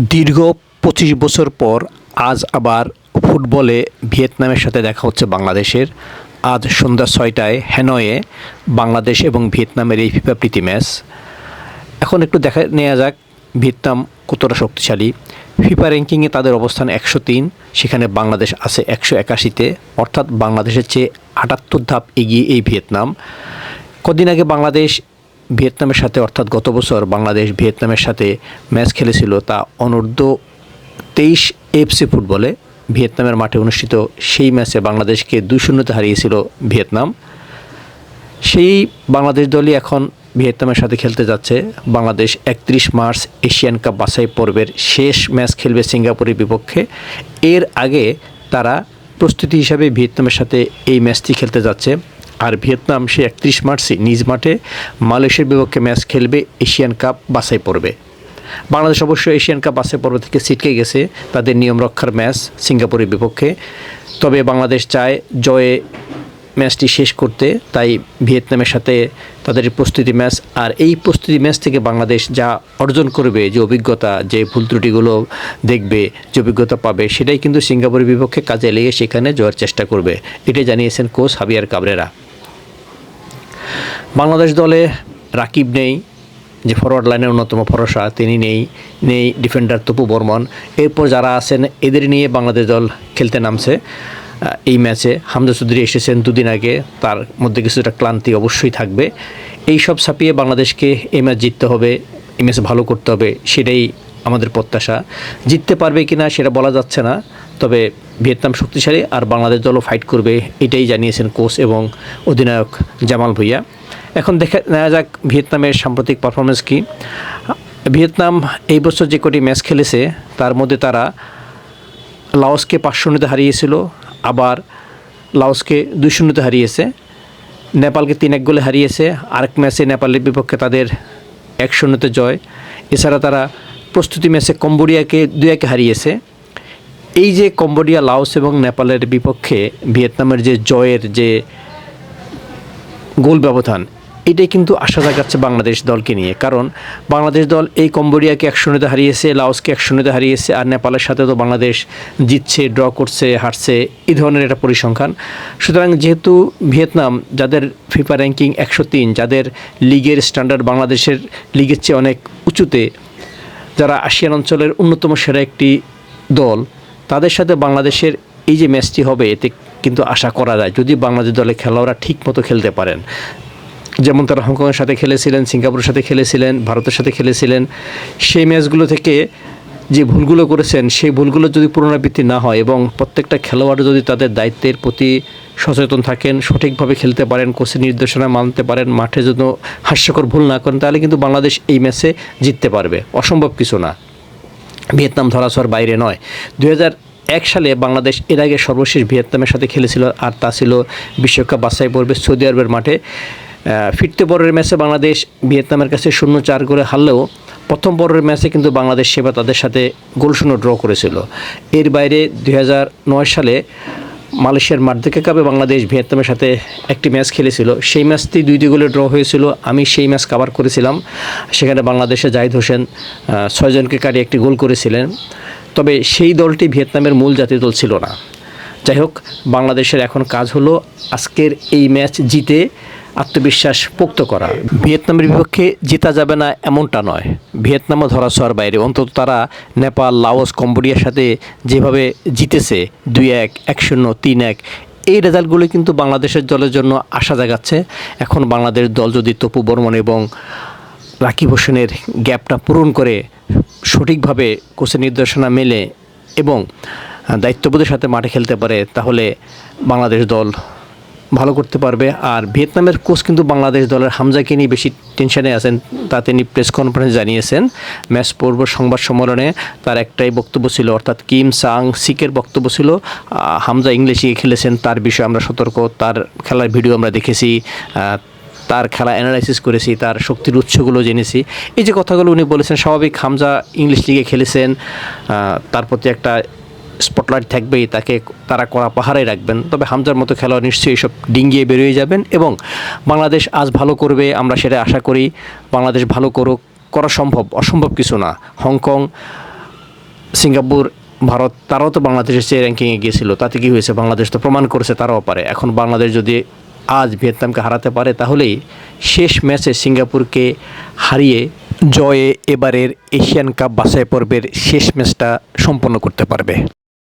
দীর্ঘ ২৫ বছর পর আজ আবার ফুটবলে ভিয়েতনামের সাথে দেখা হচ্ছে বাংলাদেশের। আজ সন্ধ্যা ৬টায় হ্যানয়ে বাংলাদেশ এবং ভিয়েতনামের এই ফিফা প্রীতি ম্যাচ। এখন একটু দেখা নেওয়া যাক ভিয়েতনাম কতটা শক্তিশালী। ফিফা র্যাঙ্কিংয়ে তাদের অবস্থান ১০৩, সেখানে বাংলাদেশ আছে ১৮১-তে, অর্থাৎ বাংলাদেশের চেয়ে ৭৮ ধাপ এগিয়ে এই ভিয়েতনাম। কদিন আগে বাংলাদেশ ভিয়েতনামের সাথে, অর্থাৎ গত বছর বাংলাদেশ ভিয়েতনামের সাথে ম্যাচ খেলেছিল, তা অনূর্ধ্ব ২৩ এফসি ফুটবলে ভিয়েতনামের মাঠে অনুষ্ঠিত। সেই ম্যাচে বাংলাদেশকে ২-০তে হারিয়েছিল ভিয়েতনাম। সেই বাংলাদেশ দলই এখন ভিয়েতনামের সাথে খেলতে যাচ্ছে। বাংলাদেশ ৩১ মার্চ এশিয়ান কাপ বাছাই পর্বের শেষ ম্যাচ খেলবে সিঙ্গাপুরের বিপক্ষে। এর আগে তারা প্রস্তুতি হিসাবে ভিয়েতনামের সাথে এই ম্যাচটি খেলতে যাচ্ছে। আর ভিয়েতনাম সে ৩১ মার্চই নিজ মাঠে মালয়েশিয়ার বিপক্ষে ম্যাচ খেলবে এশিয়ান কাপ বাছাই পর্বে। বাংলাদেশ অবশ্য এশিয়ান কাপ বাছাই পর্ব থেকে ছিটকে গেছে তাদের নিয়ম রক্ষার ম্যাচ সিঙ্গাপুরের বিপক্ষে। তবে বাংলাদেশ চায় জয়ে ম্যাচটি শেষ করতে, তাই ভিয়েতনামের সাথে তাদের প্রস্তুতি ম্যাচ। আর এই প্রস্তুতি ম্যাচ থেকে বাংলাদেশ যা অর্জন করবে, যে অভিজ্ঞতা, যে ভুল ত্রুটিগুলো দেখবে, যে অভিজ্ঞতা পাবে, সেটাই কিন্তু সিঙ্গাপুরের বিপক্ষে কাজে লেগে সেখানে জয়ের চেষ্টা করবে। এটাই জানিয়েছেন কোচ হাবিয়ার কাবরেরা। বাংলাদেশ দলে রাকিব নেই, যে ফরওয়ার্ড লাইনের অন্যতম ভরসা, তিনি নেই ডিফেন্ডার তপু বর্মন। এরপর যারা আছেন এদের নিয়ে বাংলাদেশ দল খেলতে নামছে এই ম্যাচে। হামজা চৌধুরী এসেছেন দুদিন আগে, তার মধ্যে কিছুটা ক্লান্তি অবশ্যই থাকবে। এই সব ছাপিয়ে বাংলাদেশকে এই ম্যাচ জিততে হবে, এই ম্যাচ ভালো করতে হবে, সেটাই আমাদের প্রত্যাশা। জিততে পারবে কি না সেটা বলা যাচ্ছে না, তবে ভিয়েতনাম শক্তিশালী আর বাংলাদেশ দলও ফাইট করবে, এটাই জানিয়েছেন কোচ এবং অধিনায়ক জামাল ভুঁইয়া। এখন নেওয়া যাক ভিয়েতনামের সাম্প্রতিক পারফরমেন্স কী। ভিয়েতনাম এই বছর যে কটি ম্যাচ খেলেছে তার মধ্যে তারা লাওসকে ৫-০তে হারিয়েছিল, আবার লাওসকে ২-০তে হারিয়েছে, নেপালকে ৩-১ গোলে হারিয়েছে, আরেক ম্যাচে নেপালের বিপক্ষে তাদের ১-০তে জয়। এছাড়া তারা প্রস্তুতি ম্যাচে কম্বোডিয়াকে ২-১ হারিয়েছে। এই যে কম্বোডিয়া, লাওস এবং নেপালের বিপক্ষে ভিয়েতনামের যে জয়ের যে গোল ব্যবধান, এটাই কিন্তু আশা জাগাচ্ছে বাংলাদেশ দলকে নিয়ে। কারণ বাংলাদেশ দল এই কম্বোডিয়াকে ১-০তে হারিয়েছে, লাওসকে ১-০তে হারিয়েছে, আর নেপালের সাথে তো বাংলাদেশ জিতছে, ড্র করছে, হারছে, এই ধরনের একটা পরিসংখ্যান। সুতরাং যেহেতু ভিয়েতনাম, যাদের ফিফা র্যাঙ্কিং ১০৩, যাদের লিগের স্ট্যান্ডার্ড বাংলাদেশের লিগের চেয়ে অনেক উঁচুতে, যারা আসিয়ান অঞ্চলের অন্যতম সেরা একটি দল, তাদের সাথে বাংলাদেশের এই যে ম্যাচটি হবে, এতে কিন্তু আশা করা যায় যদি বাংলাদেশ দলে খেলোয়াড়রা ঠিক মতো খেলতে পারেন। যেমন তারা হংকংয়ের সাথে খেলেছিলেন, সিঙ্গাপুরের সাথে খেলেছিলেন, ভারতের সাথে খেলেছিলেন, সেই ম্যাচগুলো থেকে যে ভুলগুলো করেছেন সেই ভুলগুলো যদি পুনরাবৃত্তি না হয় এবং প্রত্যেকটা খেলোয়াড় যদি তাদের দায়িত্বের প্রতি সচেতন থাকেন, সঠিকভাবে খেলতে পারেন, কোচের নির্দেশনা মানতে পারেন, মাঠে যদি হাস্যকর ভুল না করেন, তাহলে কিন্তু বাংলাদেশ এই ম্যাচে জিততে পারবে। অসম্ভব কিছু না, ভিয়েতনাম ধরাছোঁয়ার বাইরে নয়। ২০০১ সালে বাংলাদেশ এর আগে সর্বশেষ ভিয়েতনামের সাথে খেলেছিল, আর তা ছিল বিশ্বকাপ বাছাই পর্বে সৌদি আরবের মাঠে। ফিরতে পরের ম্যাচে বাংলাদেশ ভিয়েতনামের কাছে ০-৪ করে হারলেও প্রথম পরের ম্যাচে কিন্তু বাংলাদেশ সেবার তাদের সাথে ০-০ ড্র করেছিল। এর বাইরে ২০০৯ সালে মালয়েশিয়ার মার্দেকা কাপে বাংলাদেশ ভিয়েতনামের সাথে একটি ম্যাচ খেলেছিল, সেই ম্যাচটি ২-২ গোলে ড্র হয়েছিল। আমি সেই ম্যাচ কভার করেছিলাম, সেখানে বাংলাদেশের জাহিদ হোসেন ৬ জনকে কাটিয়ে একটি গোল করেছিলেন। তবে সেই দলটি ভিয়েতনামের মূল জাতীয় দল ছিল না। যাই হোক, বাংলাদেশের এখন কাজ হলো আজকের এই ম্যাচ জিতে আত্মবিশ্বাস পোক্ত করা। ভিয়েতনামের বিপক্ষে জেতা যাবে না এমনটা নয়, ভিয়েতনামও ধরাছোঁয়ার বাইরে। অন্তত তারা নেপাল, লাওস, কম্বোডিয়ার সাথে যেভাবে জিতেছে ২-১, ১-০, ৩-১, এই রেজাল্টগুলো কিন্তু বাংলাদেশের দলের জন্য আশা জাগাচ্ছে। এখন বাংলাদেশ দল যদি তপু বর্মন এবং রাকিব হোসেনের গ্যাপটা পূরণ করে সঠিকভাবে কোচের নির্দেশনা মেলে এবং দায়িত্ববোধের সাথে মাঠে খেলতে পারে, তাহলে বাংলাদেশ দল ভালো করতে পারবে। আর ভিয়েতনামের কোচ কিন্তু বাংলাদেশ দলের হামজাকে নিয়ে বেশি টেনশনে আছেন, তা তিনি প্রেস কনফারেন্স জানিয়েছেন। ম্যাচ পূর্ব সংবাদ সম্মেলনে তার একটাই বক্তব্য ছিল, অর্থাৎ কিম সাং সিকের বক্তব্য ছিল, হামজা ইংলিশে খেলেছেন, তার বিষয়ে আমরা সতর্ক, তার খেলার ভিডিও আমরা দেখেছি, তার খেলা অ্যানালাইসিস করেছি, তার শক্তির উৎসগুলো জেনেছি। এই যে কথাগুলো উনি বলেছেন, স্বাভাবিক, হামজা ইংলিশ লিগে খেলেছেন, তার প্রতি একটা স্পটলাইট থাকবেই, তাকে তারা কড়া পাহারায় রাখবেন। তবে হামজার মতো খেলোয়াড় নিশ্চয়ই এসব ডিঙ্গিয়ে বেরিয়ে যাবেন এবং বাংলাদেশ আজ ভালো করবে, আমরা সেটা আশা করি। বাংলাদেশ ভালো করুক, করা সম্ভব, অসম্ভব কিছু না। হংকং সিঙ্গাপুর, ভারত তারাও তো বাংলাদেশের চেয়ে র্যাঙ্কিংয়ে গিয়েছিল, তাতে কি হয়েছে? বাংলাদেশ তো প্রমাণ করেছে তারাও পারে। এখন বাংলাদেশ যদি আজ ভিয়েতনামকে হারাতে পারে, তাহলেই শেষ ম্যাচে সিঙ্গাপুরকে হারিয়ে জয়ে এবারের এশিয়ান কাপ বাছাই পর্বের শেষ ম্যাচটা সম্পন্ন করতে পারবে।